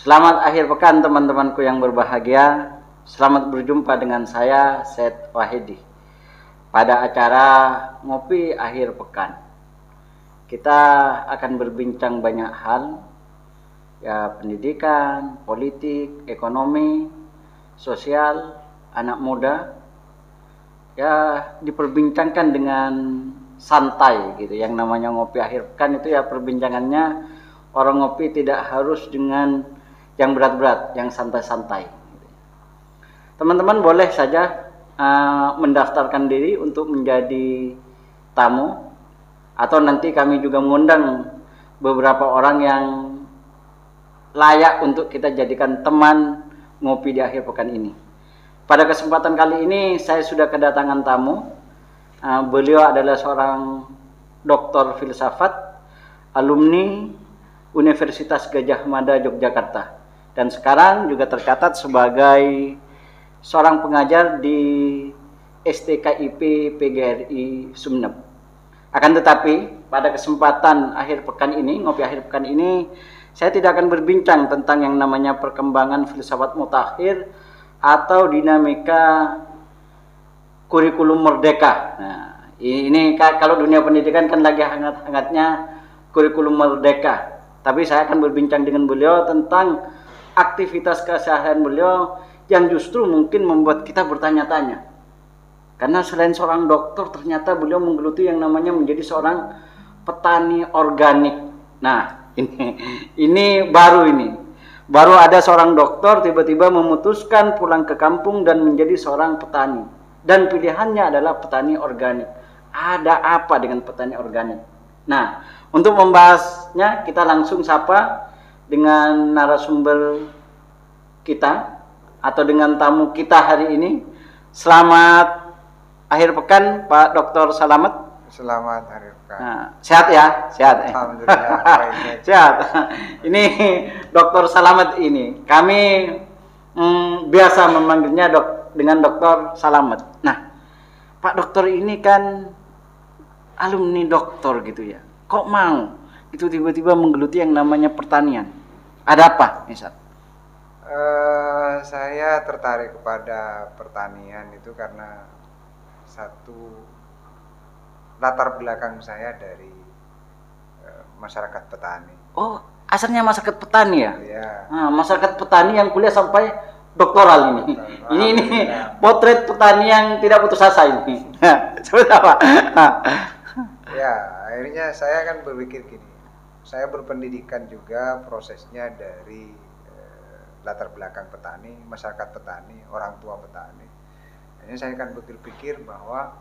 Selamat akhir pekan teman-temanku yang berbahagia. Selamat berjumpa dengan saya, Seth Wahidi, pada acara Ngopi Akhir Pekan. Kita akan berbincang banyak hal, ya, pendidikan, politik, ekonomi, sosial, anak muda, ya, diperbincangkan dengan santai gitu. Yang namanya Ngopi Akhir Pekan itu ya perbincangannya orang ngopi tidak harus dengan yang berat-berat, yang santai-santai. Teman-teman boleh saja mendaftarkan diri untuk menjadi tamu, atau nanti kami juga mengundang beberapa orang yang layak untuk kita jadikan teman ngopi di akhir pekan ini. Pada kesempatan kali ini saya sudah kedatangan tamu. Beliau adalah seorang doktor filsafat, alumni Universitas Gadjah Mada Yogyakarta, dan sekarang juga tercatat sebagai seorang pengajar di STKIP PGRI Sumeneb. Akan tetapi pada kesempatan akhir pekan ini, ngopi akhir pekan ini, saya tidak akan berbincang tentang yang namanya perkembangan filsafat mutakhir atau dinamika kurikulum merdeka. Nah, ini kalau dunia pendidikan kan lagi hangat-hangatnya kurikulum merdeka. Tapi saya akan berbincang dengan beliau tentang aktivitas keseharian beliau yang justru mungkin membuat kita bertanya-tanya. Karena selain seorang dokter, ternyata beliau menggeluti yang namanya menjadi seorang petani organik. Nah, ini baru ini. Baru ada seorang dokter tiba-tiba memutuskan pulang ke kampung dan menjadi seorang petani. Dan pilihannya adalah petani organik. Ada apa dengan petani organik? Nah, untuk membahasnya kita langsung sapa dengan narasumber kita atau dengan tamu kita hari ini. Selamat akhir pekan Pak Dr. Salamet. Selamat akhir pekan. Nah, sehat ya? Sehat. Alhamdulillah. Sehat. Ini Dr. Salamet ini. Kami biasa memanggilnya dengan Dr. Salamet. Nah, Pak Dokter ini kan alumni dokter gitu ya. Kok mau itu tiba-tiba menggeluti yang namanya pertanian? Ada apa, misal? Saya tertarik kepada pertanian itu karena satu latar belakang saya dari masyarakat petani. Oh, asalnya masyarakat petani ya? Iya. Nah, masyarakat petani yang kuliah sampai doktoral ini. Ini potret petani yang tidak putus asa ini. Seperti apa? Ya, akhirnya saya kan berpikir gini. Saya berpendidikan juga prosesnya dari latar belakang petani, masyarakat petani, orang tua petani. Ini saya akan berpikir bahwa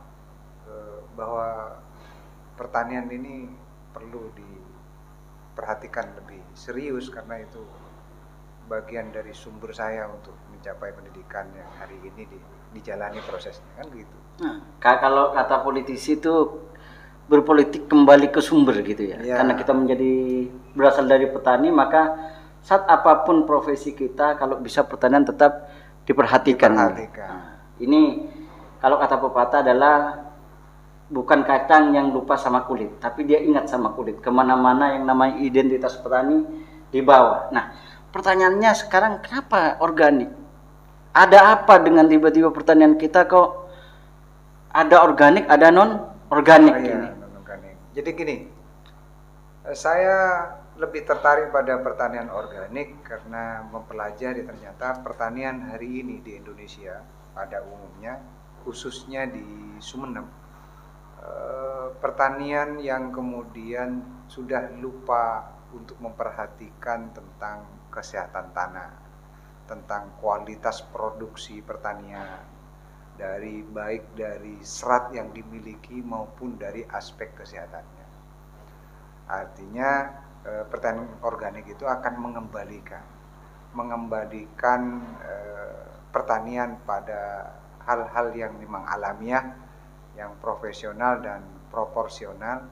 pertanian ini perlu diperhatikan lebih serius karena itu bagian dari sumber saya untuk mencapai pendidikan yang hari ini dijalani prosesnya, kan gitu. Nah, kalau kata politisi itu berpolitik kembali ke sumber gitu ya. Ya. Karena kita berasal dari petani, maka saat apapun profesi kita, kalau bisa pertanian tetap diperhatikan. Nah, ini kalau kata pepatah adalah bukan kacang yang lupa sama kulit, tapi dia ingat sama kulit. Kemana-mana yang namanya identitas petani dibawa. Nah, pertanyaannya sekarang, kenapa organik? Ada apa dengan tiba-tiba pertanian kita kok ada organik, ada non-organik? Non-organik. Jadi gini, saya lebih tertarik pada pertanian organik karena mempelajari ternyata pertanian hari ini di Indonesia pada umumnya, khususnya di Sumeneb, pertanian yang kemudian sudah lupa untuk memperhatikan tentang kesehatan tanah, tentang kualitas produksi pertanian, baik dari serat yang dimiliki maupun dari aspek kesehatannya. Artinya pertanian organik itu akan mengembalikan pertanian pada hal-hal yang memang alamiah, yang profesional dan proporsional,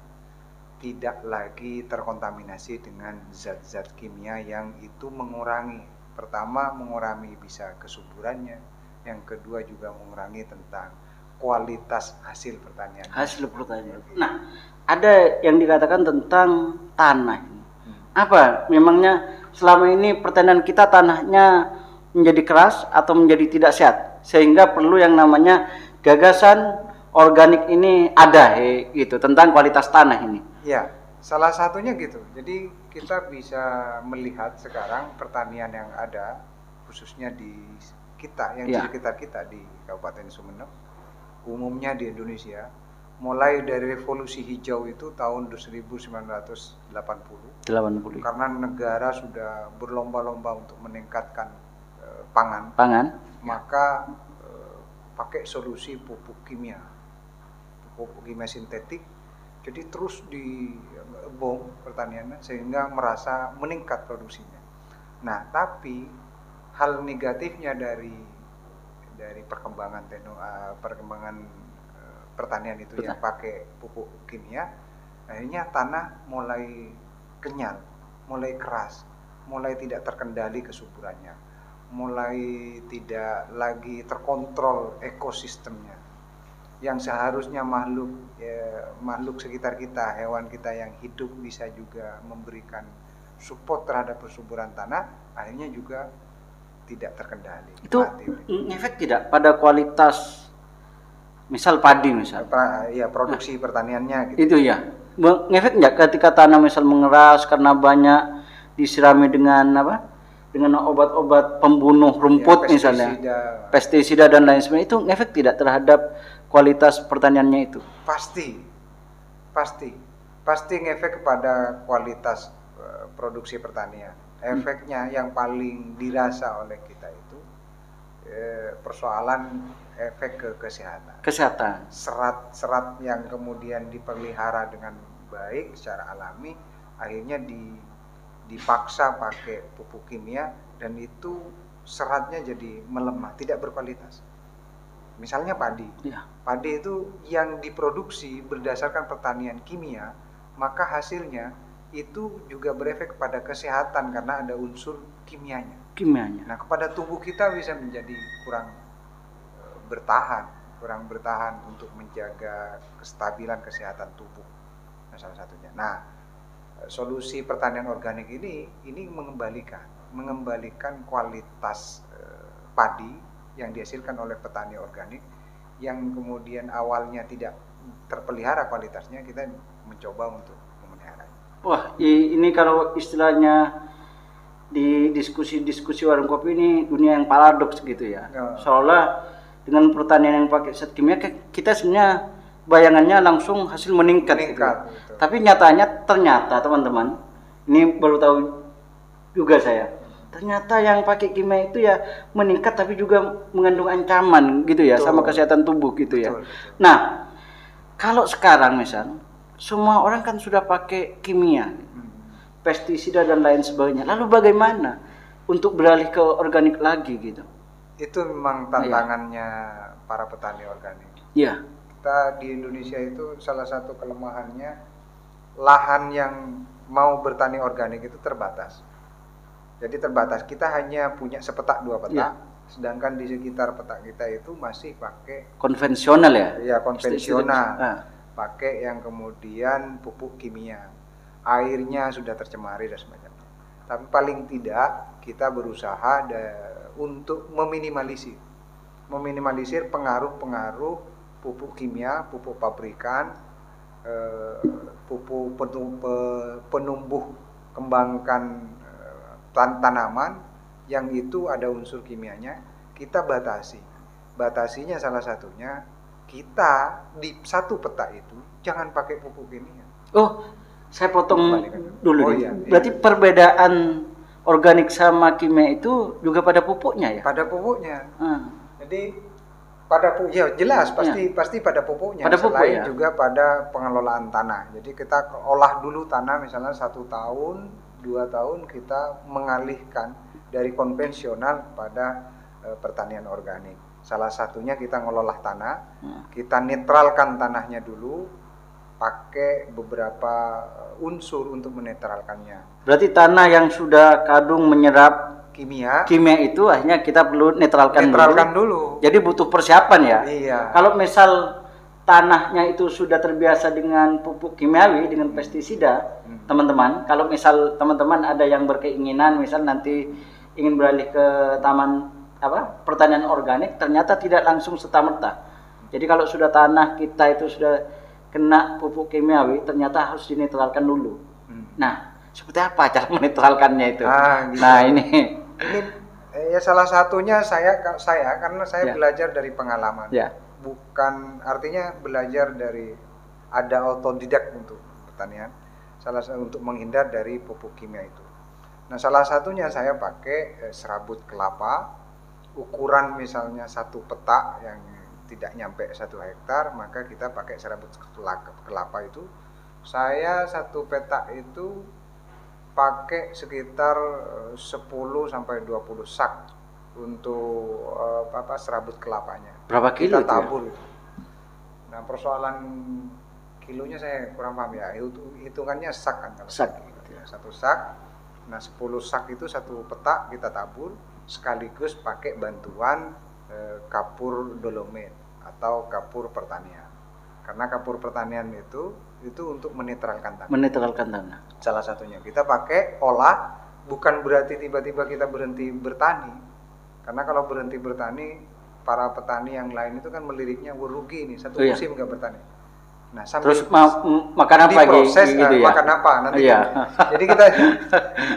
tidak lagi terkontaminasi dengan zat-zat kimia yang itu mengurangi, pertama mengurangi bisa kesuburannya, yang kedua juga mengurangi tentang kualitas hasil pertanian. Nah, ada yang dikatakan tentang tanah. Apa memangnya selama ini pertanian kita tanahnya menjadi keras atau menjadi tidak sehat, sehingga perlu yang namanya gagasan organik ini ada gitu tentang kualitas tanah ini. Ya, salah satunya gitu. Jadi kita bisa melihat sekarang pertanian yang ada khususnya di kita yang di sekitar kita di Kabupaten Sumeneb, umumnya di Indonesia, mulai dari revolusi hijau itu tahun 1980, karena negara sudah berlomba-lomba untuk meningkatkan pangan, maka pakai solusi pupuk kimia sintetik, jadi terus dibom pertaniannya sehingga merasa meningkat produksinya. Nah, tapi hal negatifnya dari perkembangan pertanian itu yang pakai pupuk kimia, akhirnya tanah mulai kenyal, mulai keras, mulai tidak terkendali kesuburannya, mulai tidak lagi terkontrol ekosistemnya. Yang seharusnya makhluk sekitar kita, hewan kita yang hidup bisa juga memberikan support terhadap persuburan tanah, akhirnya juga tidak terkendali. Itu ngefek tidak pada kualitas misal padi produksi pertaniannya gitu. Itu ya. Ngefek enggak ketika tanah misal mengeras karena banyak disirami dengan dengan obat-obat pembunuh rumput misalnya, pestisida dan lain sebagainya, itu ngefek tidak terhadap kualitas pertaniannya itu? Pasti ngefek kepada kualitas produksi pertanian. Efeknya yang paling dirasa oleh kita itu persoalan efek ke kesehatan. Serat yang kemudian dipelihara dengan baik secara alami, akhirnya dipaksa pakai pupuk kimia, dan itu seratnya jadi melemah, tidak berkualitas. Misalnya padi. Padi itu yang diproduksi berdasarkan pertanian kimia, maka hasilnya itu juga berefek kepada kesehatan karena ada unsur kimianya. Nah, kepada tubuh kita bisa menjadi kurang bertahan untuk menjaga kestabilan kesehatan tubuh. Nah, salah satunya. Nah, solusi pertanian organik ini mengembalikan kualitas padi yang dihasilkan oleh petani organik, yang kemudian awalnya tidak terpelihara kualitasnya, kita mencoba untuk memeliharanya. Wah, ini kalau istilahnya di diskusi warung kopi ini dunia yang paradoks gitu ya. Seolah dengan pertanian yang pakai zat kimia, kita sebenarnya bayangannya langsung hasil meningkat gitu. Tapi ternyata teman-teman, ini baru tahu juga saya, ternyata yang pakai kimia itu ya meningkat tapi juga mengandung ancaman gitu ya. Sama kesehatan tubuh gitu ya. Nah, kalau sekarang misal semua orang kan sudah pakai kimia, pestisida dan lain sebagainya, lalu bagaimana untuk beralih ke organik lagi gitu? Itu memang tantangannya para petani organik. Iya. Kita di Indonesia itu salah satu kelemahannya, lahan yang mau bertani organik itu terbatas. Jadi terbatas, kita hanya punya sepetak dua petak, sedangkan di sekitar petak kita itu masih pakai konvensional ya? Iya, konvensional. Pakai yang kemudian pupuk kimia. Airnya sudah tercemari dan semacamnya. Tapi paling tidak kita berusaha untuk meminimalisir pengaruh pupuk kimia, pupuk pabrikan, pupuk penumbuh kembangkan tanaman yang itu ada unsur kimianya, kita batasinya salah satunya kita di satu petak itu jangan pakai pupuk kimia. Saya potong dulu berarti perbedaan organik sama kimia itu juga pada pupuknya ya? Pada pupuknya. Jadi jelas pasti pada pupuknya. Selain juga pada pengelolaan tanah. Jadi kita olah dulu tanah, misalnya 1 tahun, 2 tahun kita mengalihkan dari konvensional pada pertanian organik. Salah satunya kita ngelola tanah, kita netralkan tanahnya dulu, pakai beberapa unsur untuk menetralkannya. Berarti tanah yang sudah kadung menyerap kimia itu akhirnya kita perlu netralkan dulu. Jadi butuh persiapan ya. Iya. Kalau misal tanahnya itu sudah terbiasa dengan pupuk kimiawi, dengan pestisida, teman-teman, kalau misal teman-teman ada yang berkeinginan misal nanti ingin beralih ke taman pertanian organik, ternyata tidak langsung serta-merta. Jadi kalau sudah tanah kita itu sudah kena pupuk kimiawi, ternyata harus dinetralkan dulu. Nah, seperti apa cara menetralkannya itu? Gitu. Nah, ini ya salah satunya saya karena saya belajar dari pengalaman. Ya. Bukan artinya belajar dari ada autodidak untuk pertanian, salah satu untuk menghindar dari pupuk kimia itu. Nah, salah satunya saya pakai serabut kelapa, ukuran misalnya 1 petak yang tidak nyampe 1 hektar, maka kita pakai serabut kelapa itu. Saya 1 petak itu pakai sekitar 10 sampai 20 sak untuk serabut kelapanya. Berapa kilo kita tabur itu? Nah, persoalan kilonya saya kurang paham ya. Hitungannya sak kan kalau sak. 1 sak. Nah, 10 sak itu 1 petak kita tabur sekaligus pakai bantuan kapur dolomit atau kapur pertanian. Karena kapur pertanian itu untuk menetralkan tanah. Menetralkan tanah. Salah satunya kita pakai olah, bukan berarti tiba-tiba kita berhenti bertani. Karena kalau berhenti bertani, para petani yang lain itu kan meliriknya rugi nih, 1 musim nggak bertani. Nah, sambil terus makan apa diproses, gitu ya? Makan apa nanti? Jadi kita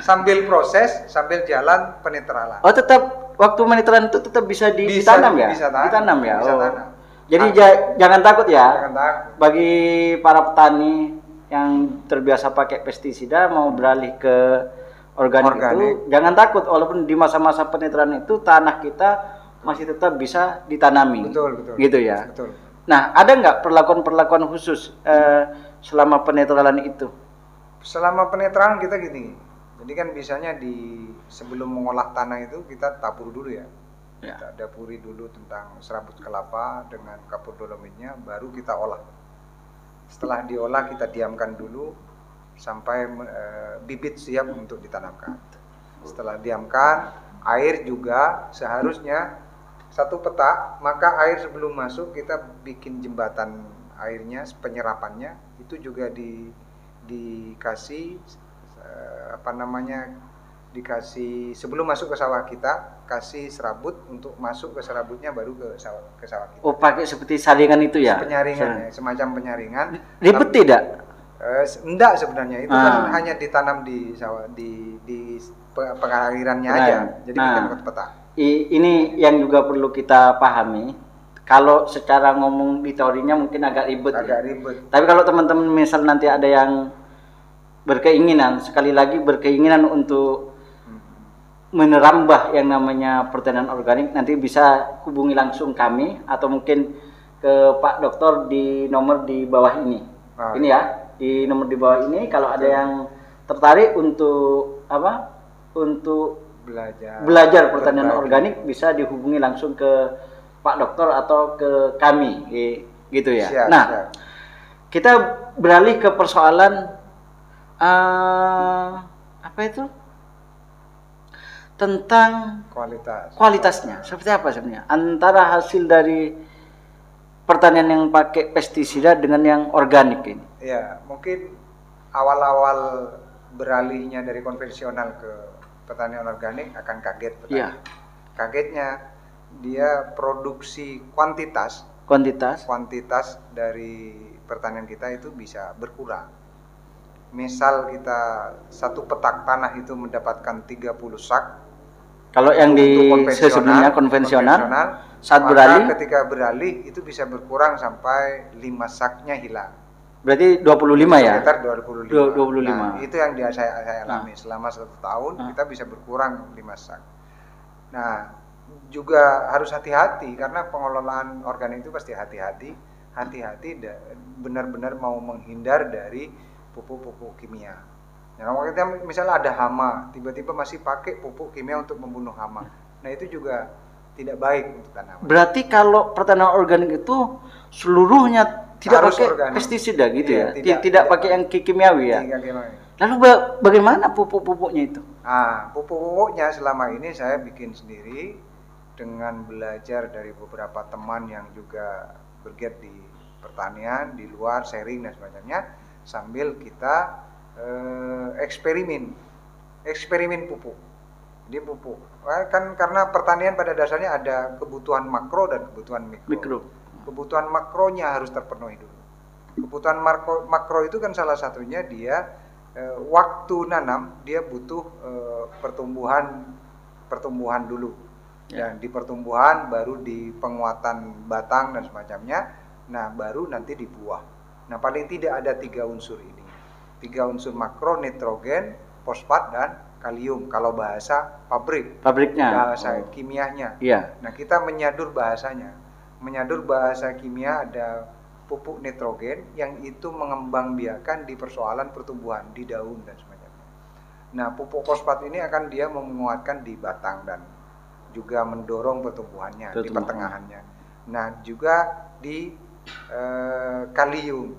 sambil proses, sambil jalan penetralan. Oh, tetap waktu penetralan itu tetap bisa ditanam ya? Bisa ditanam ya. Bisa tanam. Jadi jangan takut ya. Jangan takut. Bagi para petani yang terbiasa pakai pestisida mau beralih ke organik itu jangan takut, walaupun di masa-masa penetralan itu tanah kita masih tetap bisa ditanami. Betul. Gitu ya. Betul. Nah, ada nggak perlakuan-perlakuan khusus selama penetralan itu? Selama penetralan kita gini. Jadi kan biasanya sebelum mengolah tanah itu kita tabur dulu ya. Kita dapuri dulu tentang serabut kelapa dengan kapur dolomitnya, baru kita olah. Setelah diolah kita diamkan dulu sampai bibit siap untuk ditanamkan. Setelah diamkan, air juga seharusnya 1 petak, maka air sebelum masuk kita bikin jembatan airnya, penyerapannya itu juga dikasih dikasih sebelum masuk ke sawah kita, kasih serabut untuk masuk ke serabutnya baru ke sawah kita. Oh, pakai seperti saringan itu ya? Penyaringan, semacam penyaringan. Ribet tidak? Enggak sebenarnya, itu kan hanya ditanam di sawah, di pengalirannya aja. Jadi kita petak. Ini yang juga perlu kita pahami. Kalau secara ngomong di teorinya mungkin agak ribet. Ribet. Tapi kalau teman-teman misal nanti ada yang berkeinginan, sekali lagi berkeinginan untuk menerambah yang namanya pertanian organik, nanti bisa hubungi langsung kami atau mungkin ke Pak Dokter di nomor di bawah ini. Ini ya, di nomor di bawah ini kalau ada yang tertarik untuk untuk belajar pertanian organik, bisa dihubungi langsung ke Pak Dokter atau ke kami, gitu ya. Siap. Kita beralih ke persoalan tentang kualitasnya. Seperti apa sebenarnya antara hasil dari pertanian yang pakai pestisida dengan yang organik ini? Ya, mungkin awal-awal beralihnya dari konvensional ke pertanian organik akan kaget petani. Ya. Kagetnya dia produksi kuantitas dari pertanian kita itu bisa berkurang. Misal kita 1 petak tanah itu mendapatkan 30 sak. Kalau yang di sebelumnya konvensional saat beralih, ketika beralih itu bisa berkurang sampai 5 saknya hilang. Berarti 25 ya? Sekitar 25. Nah, itu yang saya alami selama 1 tahun kita bisa berkurang 5 sak. Nah, juga harus hati-hati karena pengelolaan organik itu pasti hati-hati benar-benar mau menghindar dari pupuk-pupuk kimia. Nah, kita misalnya ada hama, tiba-tiba masih pakai pupuk kimia untuk membunuh hama. Nah, itu juga tidak baik untuk tanaman. Berarti kalau pertanian organik itu seluruhnya tidak pakai pestisida gitu ya? Tidak pakai yang kimiawi ya? Lalu bagaimana pupuk-pupuknya itu? Pupuk-pupuknya selama ini saya bikin sendiri dengan belajar dari beberapa teman yang juga bergiat di pertanian di luar, sharing dan sebagainya, sambil kita eksperimen pupuk. Jadi pupuk kan karena pertanian pada dasarnya ada kebutuhan makro dan kebutuhan mikro. Kebutuhan makronya harus terpenuhi dulu. Kebutuhan makro itu kan salah satunya dia waktu nanam dia butuh pertumbuhan dulu. Dan di pertumbuhan baru di penguatan batang dan semacamnya. Nah, baru nanti di buah. Nah, paling tidak ada 3 unsur ini. 3 unsur makro, nitrogen, fosfat dan kalium kalau bahasa pabriknya, bahasa kimianya. Nah, kita menyadur bahasanya. Menyadur bahasa kimia ada pupuk nitrogen yang itu mengembangbiakan di persoalan pertumbuhan di daun dan semacamnya. Nah, pupuk fosfat ini akan dia menguatkan di batang dan juga mendorong pertumbuhannya di pertengahannya. Nah, juga di kalium.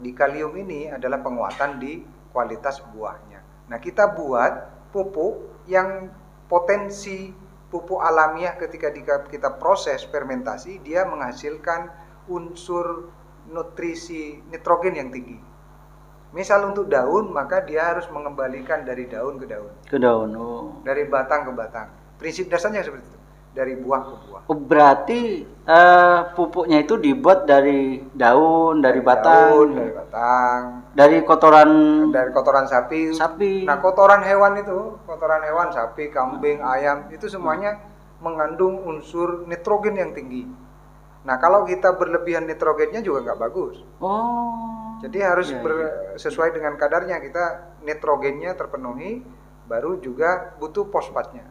Di kalium ini adalah penguatan di kualitas buahnya. Nah, kita buat pupuk yang potensi pupuk alamiah ketika kita proses fermentasi, dia menghasilkan unsur nutrisi nitrogen yang tinggi. Misal untuk daun, maka dia harus mengembalikan dari daun ke daun. Dari batang ke batang. Prinsip dasarnya seperti itu. Dari buah ke buah. Berarti pupuknya itu dibuat dari daun, dari batang, dari kotoran sapi. Nah, kotoran hewan, sapi, kambing, ayam, itu semuanya mengandung unsur nitrogen yang tinggi. Nah, kalau kita berlebihan nitrogennya juga nggak bagus. Jadi harus sesuai dengan kadarnya, kita nitrogennya terpenuhi. Baru juga butuh fosfatnya.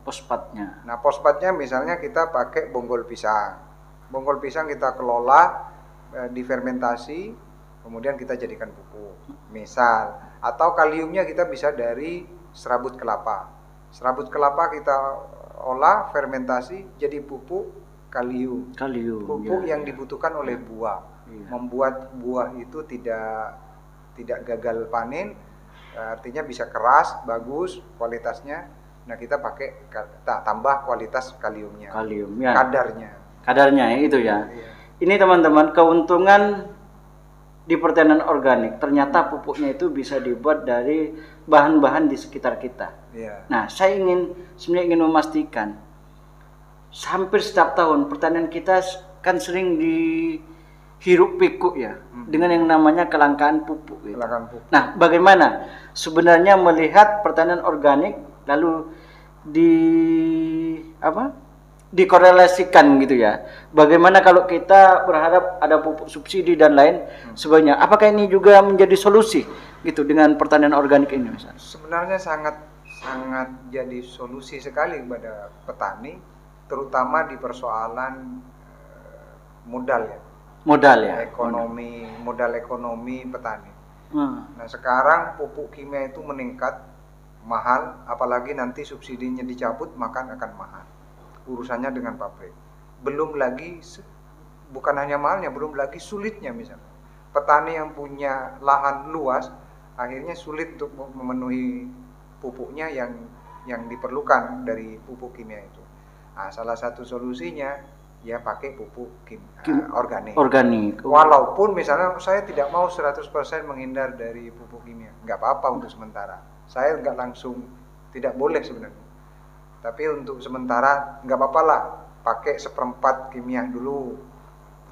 Nah, fosfatnya misalnya kita pakai bonggol pisang. Bonggol pisang kita kelola, difermentasi, kemudian kita jadikan pupuk. Misal, atau kaliumnya kita bisa dari serabut kelapa. Serabut kelapa kita olah, fermentasi, jadi pupuk kalium. Pupuk yang dibutuhkan oleh buah. Membuat buah itu tidak gagal panen. Artinya bisa keras, bagus kualitasnya. Nah, kita pakai tambah kualitas kaliumnya. Kadarnya itu ya. Ini teman-teman, keuntungan di pertanian organik, ternyata pupuknya itu bisa dibuat dari bahan-bahan di sekitar kita. Nah, saya sebenarnya ingin memastikan, hampir setiap tahun pertanian kita kan sering hirup pikuk ya, dengan yang namanya kelangkaan pupuk. Nah, bagaimana sebenarnya melihat pertanian organik lalu dikorelasikan gitu ya? Bagaimana kalau kita berharap ada pupuk subsidi dan lain sebagainya? Apakah ini juga menjadi solusi gitu dengan pertanian organik ini misalnya? Sebenarnya sangat jadi solusi sekali kepada petani, terutama di persoalan modal ekonomi petani. Nah, sekarang pupuk kimia itu meningkat mahal, apalagi nanti subsidinya dicabut, maka akan mahal. Urusannya dengan pabrik. Belum lagi, bukan hanya mahalnya, belum lagi sulitnya misalnya. Petani yang punya lahan luas, akhirnya sulit untuk memenuhi pupuknya yang diperlukan dari pupuk kimia itu. Nah, salah satu solusinya ya pakai pupuk organik. Walaupun misalnya saya tidak mau 100% menghindar dari pupuk kimia, nggak apa-apa untuk sementara. Saya nggak langsung, tidak boleh sebenarnya. Tapi untuk sementara nggak apa-apa lah, pakai 1/4 kimia dulu.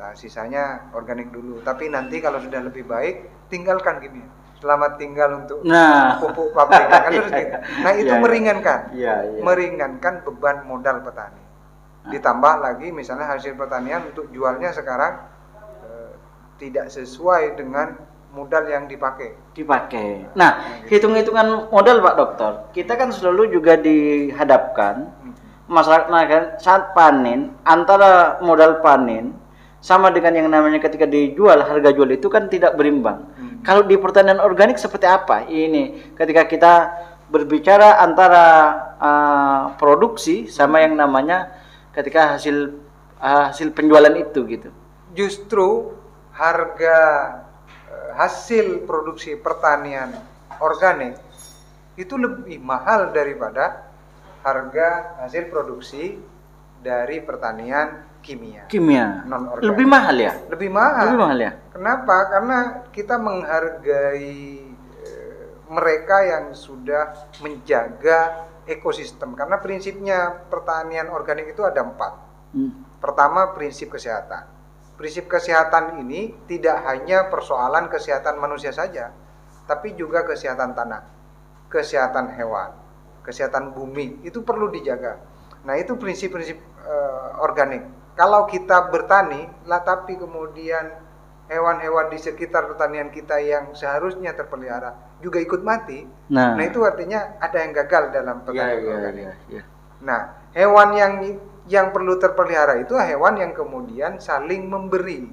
Nah, sisanya organik dulu. Tapi nanti kalau sudah lebih baik, tinggalkan kimia. Selamat tinggal untuk pupuk pabrik. Nah, itu meringankan beban modal petani. Ditambah lagi misalnya hasil pertanian untuk jualnya sekarang tidak sesuai dengan modal yang dipakai. Nah, hitung-hitungan modal Pak Dokter, kita kan selalu juga dihadapkan masyarakat saat panen, antara modal panen sama dengan yang namanya ketika dijual, harga jual itu kan tidak berimbang. Kalau di pertanian organik seperti apa ini ketika kita berbicara antara produksi sama yang namanya ketika hasil penjualan itu gitu? Justru harga hasil produksi pertanian organik itu lebih mahal daripada harga hasil produksi dari pertanian kimia. Kimia. Non-organik. Lebih mahal ya? Lebih mahal. Lebih mahal ya? Kenapa? Karena kita menghargai mereka yang sudah menjaga ekosistem. Karena prinsipnya pertanian organik itu ada 4. Pertama, prinsip kesehatan. Prinsip kesehatan ini tidak hanya persoalan kesehatan manusia saja, tapi juga kesehatan tanah, kesehatan hewan, kesehatan bumi, itu perlu dijaga. Nah, itu prinsip-prinsip organik. Kalau kita bertani, tapi kemudian hewan-hewan di sekitar pertanian kita yang seharusnya terpelihara juga ikut mati, nah itu artinya ada yang gagal dalam pertanian organik. Nah, hewan yang perlu terpelihara itu hewan yang kemudian saling memberi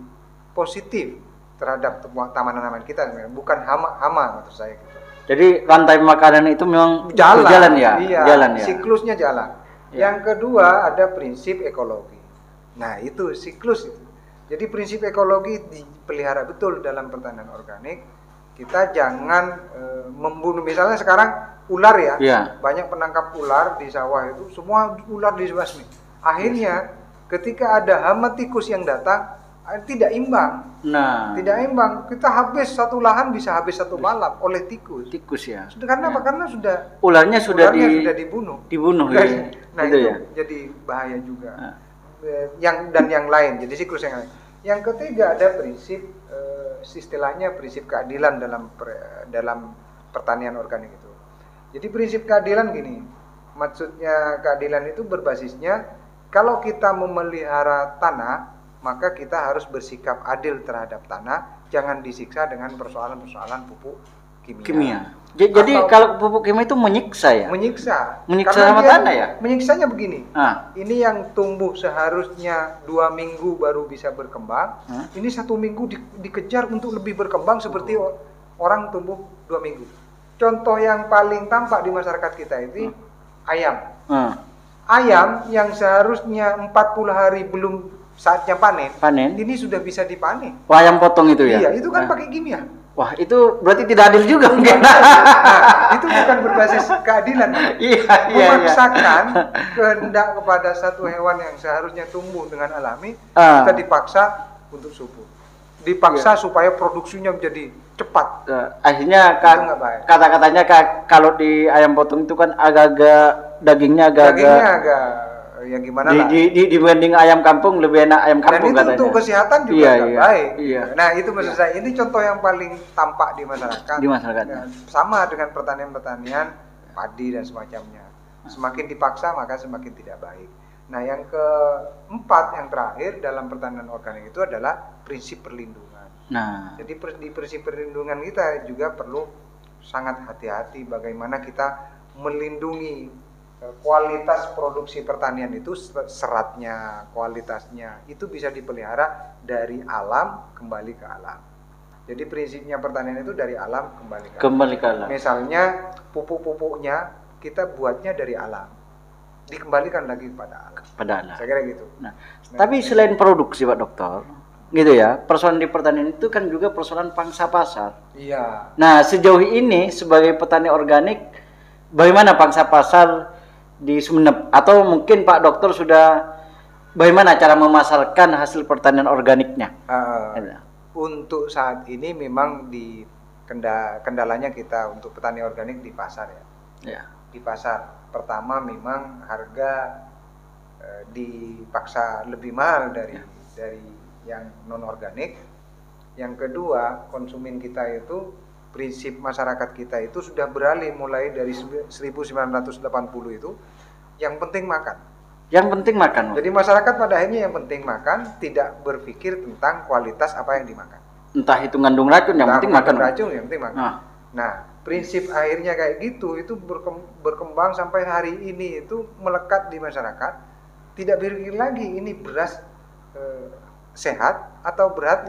positif terhadap tanaman kita, bukan hama maksud saya gitu. Jadi rantai makanan itu memang jalan ya? Iya, jalan ya? Siklusnya jalan. Yang kedua ada prinsip ekologi. Nah, itu siklus itu. Jadi prinsip ekologi dipelihara betul dalam pertanian organik. Kita jangan membunuh, misalnya sekarang ular ya, banyak penangkap ular di sawah itu, semua ular dibasmi. Akhirnya ketika ada hama tikus yang datang, tidak imbang. Nah, tidak imbang. Kita habis satu lahan bisa habis satu malam oleh tikus. Tikus ya. Karena apa? Karena ularnya sudah dibunuh. Dibunuh. Nah, itu ya? Jadi bahaya juga. Yang lain. Jadi siklus yang lain. Yang ketiga ada prinsip istilahnya prinsip keadilan dalam pertanian organik itu. Jadi prinsip keadilan gini. Maksudnya keadilan itu berbasisnya kalau kita memelihara tanah, maka kita harus bersikap adil terhadap tanah, jangan disiksa dengan persoalan-persoalan pupuk kimia. Jadi kalau pupuk kimia itu menyiksa ya? Menyiksa sama tanah ya? Menyiksanya begini, ini yang tumbuh seharusnya 2 minggu baru bisa berkembang, ini 1 minggu dikejar untuk lebih berkembang seperti orang tumbuh 2 minggu. Contoh yang paling tampak di masyarakat kita itu ayam. Ayam yang seharusnya 40 hari belum saatnya panen, ini sudah bisa dipanen. Ayam potong itu ya? Iya, itu kan pakai kimia. Wah, itu berarti tidak adil juga mungkin. Itu bukan berbasis keadilan. Memaksakan kehendak kepada satu hewan yang seharusnya tumbuh dengan alami, kita dipaksa untuk subur. Dipaksa supaya produksinya menjadi cepat. Akhirnya kata-katanya kalau di ayam potong itu kan agak-agak dagingnya agak ya gimana lah. Dibanding ayam kampung lebih enak ayam kampung katanya. Dan itu untuk kesehatan juga baik. Iya. Nah, itu maksud saya. Ini contoh yang paling tampak di masyarakat. Ya, sama dengan pertanian-pertanian padi dan semacamnya. Semakin dipaksa maka semakin tidak baik. Nah, yang keempat, yang terakhir dalam pertanian organik itu adalah prinsip perlindungan. Nah, jadi di prinsip perlindungan kita juga perlu sangat hati-hati bagaimana kita melindungi kualitas produksi pertanian itu, seratnya, kualitasnya itu bisa dipelihara dari alam kembali ke alam. Jadi prinsipnya pertanian itu dari alam kembali ke alam. Misalnya pupuk-pupuknya kita buatnya dari alam, dikembalikan lagi kepada alam. Saya kira gitu. Nah, tapi selain produksi Pak Dokter, gitu ya, persoalan di pertanian itu kan juga persoalan pangsa pasar. Iya. Nah, sejauh ini sebagai petani organik, bagaimana pangsa pasar di Sumeneb, atau mungkin Pak Dokter sudah bagaimana cara memasarkan hasil pertanian organiknya? Untuk saat ini memang kendalanya kita untuk petani organik di pasar ya. Di pasar pertama memang harga dipaksa lebih mahal dari yang non organik. Yang kedua, konsumen kita itu, prinsip masyarakat kita itu sudah beralih mulai dari 1980 itu, yang penting makan. Yang penting makan. Jadi masyarakat pada akhirnya yang penting makan, tidak berpikir tentang kualitas apa yang dimakan. Entah itu ngandung racun, yang penting makan. Yang penting makan. Nah, prinsip akhirnya kayak gitu itu berkembang sampai hari ini itu melekat di masyarakat. Tidak berpikir lagi ini beras sehat atau beras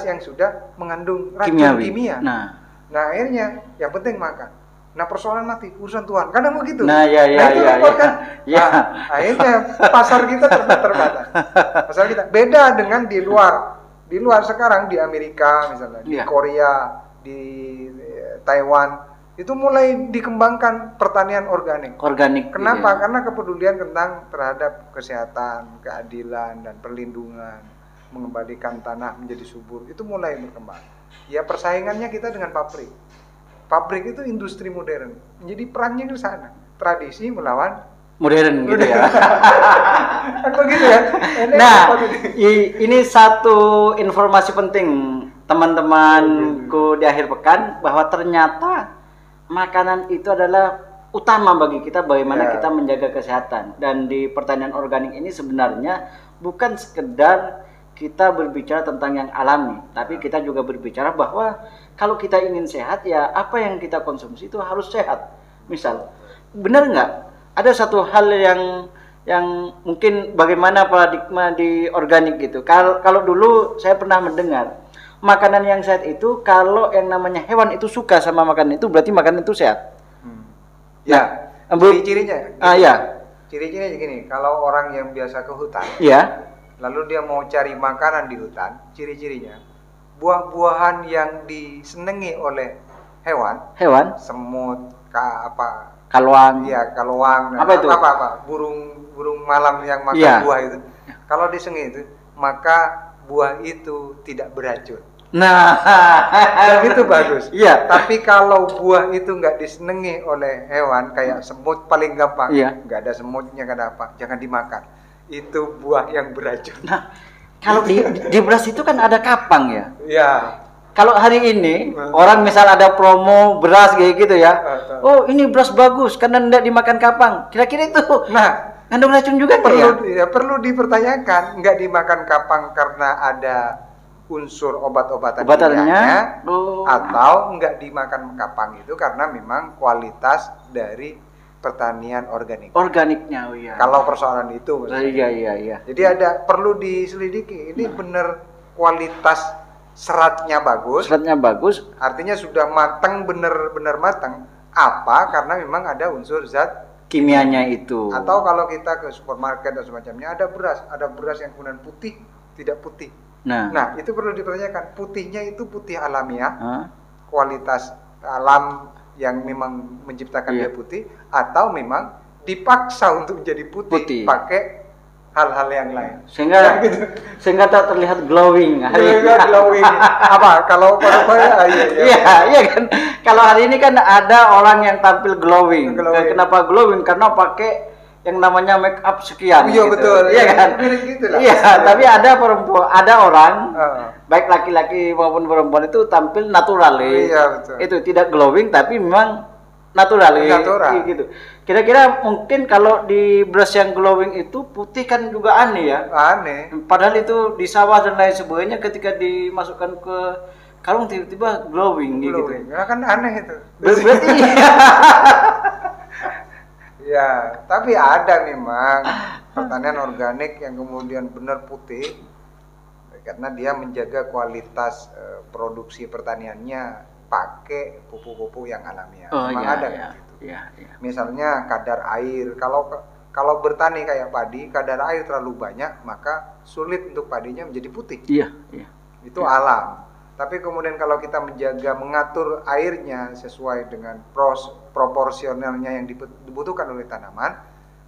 yang sudah mengandung racun kimia. Nah, akhirnya yang penting makan. Nah, persoalan mati urusan Tuhan. Kadang begitu. Akhirnya pasar kita terbatas. Pasar kita beda dengan di luar. Di luar sekarang di Amerika misalnya, di Korea, di Taiwan, itu mulai dikembangkan pertanian organik. Organik. Kenapa? Iya. Karena kepedulian tentang terhadap kesehatan, keadilan, dan perlindungan, mengembalikan tanah menjadi subur, itu mulai berkembang. Ya persaingannya kita dengan pabrik. Pabrik itu industri modern. Jadi perangnya ke sana. Tradisi melawan Modern gitu ya. kan begitu ya. Nah, ini satu informasi penting teman-temanku di akhir pekan, bahwa ternyata makanan itu adalah utama bagi kita, bagaimana kita menjaga kesehatan. Dan di pertanian organik ini sebenarnya bukan sekedar kita berbicara tentang yang alami, tapi kita juga berbicara bahwa kalau kita ingin sehat, ya apa yang kita konsumsi itu harus sehat. Misal, benar nggak? Ada satu hal yang mungkin bagaimana paradigma di organik gitu. Kalau dulu saya pernah mendengar makanan yang sehat itu kalau yang namanya hewan itu suka sama makanan itu, berarti makanan itu sehat. Ya, ciri-cirinya. Ya. Ciri-cirinya gini, kalau orang yang biasa ke hutan, ya, lalu dia mau cari makanan di hutan, ciri-cirinya buah-buahan yang disenangi oleh hewan, semut, kaluang. Iya, kaluang. Apa itu? Apa? Burung malam yang makan buah itu. Kalau disenangi itu, maka buah itu tidak beracun. Nah, dan itu bagus. Iya. Tapi kalau buah itu nggak disenangi oleh hewan, kayak semut paling gampang, nggak ada semutnya, nggak ada apa, jangan dimakan. Itu buah yang beracun. Nah, kalau di beras itu kan ada kapang ya. Iya. Kalau hari ini orang misal ada promo beras kayak gitu ya, oh ini beras bagus karena tidak dimakan kapang. Kira-kira itu, ngandung racun juga perlu dipertanyakan. Nggak dimakan kapang karena ada unsur obat-obatan kimianya, atau nggak dimakan kapang itu karena memang kualitas dari pertanian organiknya. Oh iya. Kalau persoalan itu, iya. Jadi perlu diselidiki. Ini benar kualitas seratnya bagus, artinya sudah matang, benar-benar matang. Apa? Karena memang ada unsur zat kimianya itu. Atau kalau kita ke supermarket dan semacamnya, ada beras yang kemudian putih, tidak putih. Nah, itu perlu dipertanyakan. Putihnya itu putih alamiah, kualitas alam yang memang menciptakan dia putih, atau memang dipaksa untuk menjadi putih. Pakai hal-hal yang lain, sehingga tak terlihat glowing. Glowing apa? Kalau iya kan. Kalau hari ini kan ada orang yang tampil glowing. Kenapa glowing? Karena pakai yang namanya make up sekian. Iya, betul. Iya kan? Iya, tapi ada orang, baik laki-laki maupun perempuan itu tampil natural. Iya, betul. Itu tidak glowing tapi memang natural. Gitu. Kira-kira mungkin kalau di beras yang glowing itu putih kan juga aneh ya. Aneh. Padahal itu di sawah dan lain sebagainya, ketika dimasukkan ke kalung tiba-tiba glowing. Gitu. Ya kan aneh itu. Berarti ya, tapi ada memang pertanian organik yang kemudian benar putih karena dia menjaga kualitas produksi pertaniannya pakai pupuk-pupuk yang alamiah. Memang ada gitu. Iya. Misalnya kadar air. Kalau bertani kayak padi, kadar air terlalu banyak, maka sulit untuk padinya menjadi putih. Iya. Itu alam. Tapi kemudian kalau kita mengatur airnya sesuai dengan proporsionalnya yang dibutuhkan oleh tanaman,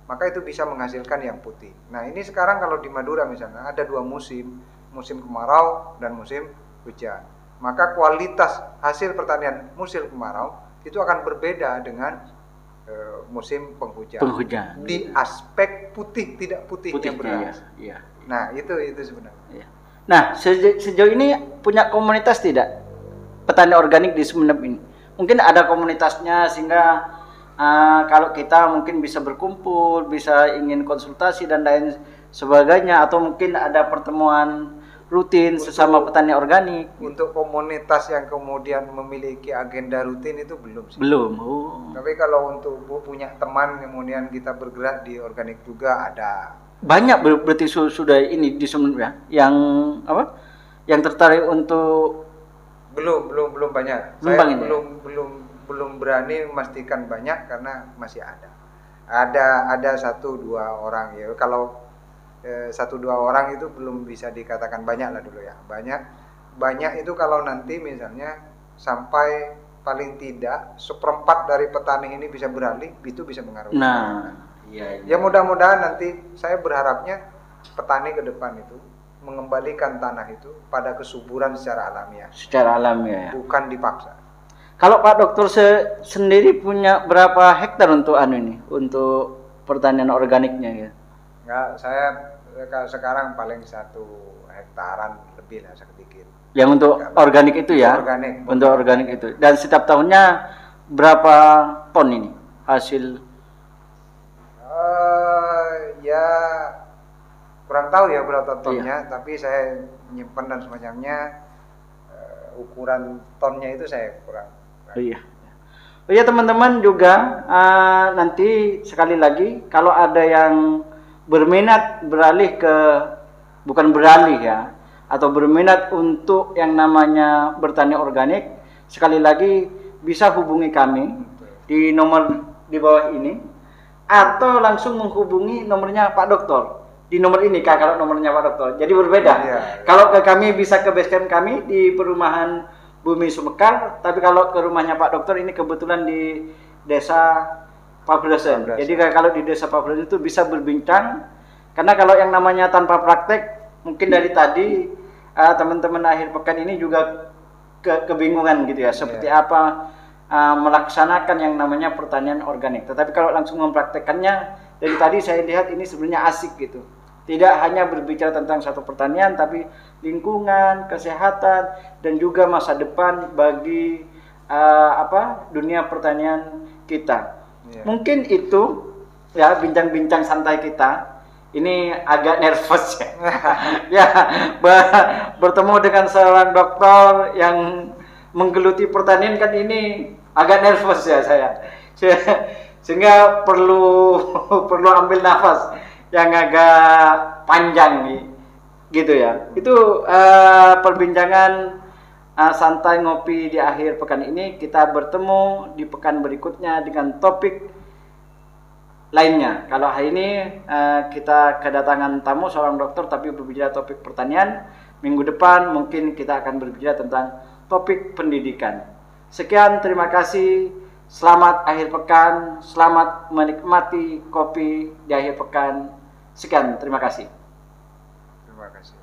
maka itu bisa menghasilkan yang putih. Nah, ini sekarang kalau di Madura misalnya ada 2 musim kemarau dan musim hujan. Maka kualitas hasil pertanian musim kemarau itu akan berbeda dengan musim penghujan. Di aspek putih tidak putihnya beras. Iya. Nah, itu sebenarnya. Iya. Nah, sejauh ini punya komunitas tidak petani organik di Sumeneb ini? Mungkin ada komunitasnya sehingga kalau kita mungkin bisa berkumpul, bisa ingin konsultasi dan lain sebagainya, atau mungkin ada pertemuan rutin sesama petani organik. Untuk komunitas yang kemudian memiliki agenda rutin itu belum sih. Belum. Tapi kalau untuk punya teman kemudian kita bergerak di organik juga ada. Banyak berarti sudah ini di Sumeneb ya, yang apa? Yang tertarik untuk belum banyak. Saya belum berani memastikan banyak karena masih ada. Ada 1-2 orang ya. Kalau 1-2 orang itu belum bisa dikatakan banyak lah dulu ya. Banyak itu kalau nanti misalnya sampai paling tidak seperempat dari petani ini bisa beralih, itu bisa mengaruhi. Nah, iya. Ya mudah-mudahan nanti saya berharapnya petani ke depan itu mengembalikan tanah itu pada kesuburan secara alamiah. Secara alamiah ya. Bukan dipaksa. Kalau Pak Dokter sendiri punya berapa hektar untuk ini, untuk pertanian organiknya ya? Enggak, saya sekarang paling 1 hektaran lebih lah sedikit. Yang untuk organik itu ya? Organik. Untuk organik itu. Dan setiap tahunnya berapa ton ini hasil? Ya kurang tahu ya berapa tonnya, tapi saya nyimpen dan semacamnya. Ukuran tonnya itu saya kurang. Iya. Oh iya teman-teman juga nanti sekali lagi kalau ada yang berminat beralih ke, bukan beralih ya, atau berminat untuk yang namanya bertani organik, sekali lagi bisa hubungi kami di nomor di bawah ini, atau langsung menghubungi nomornya Pak Dokter di nomor ini Kak, kalau nomornya Pak Dokter. Jadi berbeda. Iya. Kalau ke kami bisa ke basecamp kami di perumahan Bumi Sumekar, tapi kalau ke rumahnya Pak Dokter ini kebetulan di desa Pabresen. Jadi kalau di desa Pabresen itu bisa berbincang, karena kalau yang namanya tanpa praktek, mungkin dari tadi teman-teman akhir pekan ini juga kebingungan gitu ya, seperti apa melaksanakan yang namanya pertanian organik. Tetapi kalau langsung mempraktekannya, dari tadi saya lihat ini sebenarnya asik gitu. Tidak hanya berbicara tentang satu pertanian, tapi lingkungan, kesehatan, dan juga masa depan bagi dunia pertanian kita. Mungkin itu ya bincang-bincang santai kita. Ini agak nervous ya. Ya, bertemu dengan seorang dokter yang menggeluti pertanian kan ini agak nervous ya saya. Sehingga perlu ambil nafas yang agak panjang nih, gitu ya. Itu perbincangan santai ngopi di akhir pekan ini. Kita bertemu di pekan berikutnya dengan topik lainnya. Kalau hari ini kita kedatangan tamu seorang dokter tapi berbicara topik pertanian. Minggu depan mungkin kita akan berbicara tentang topik pendidikan. Sekian, terima kasih. Selamat akhir pekan. Selamat menikmati kopi di akhir pekan. Sekian, terima kasih. Terima kasih.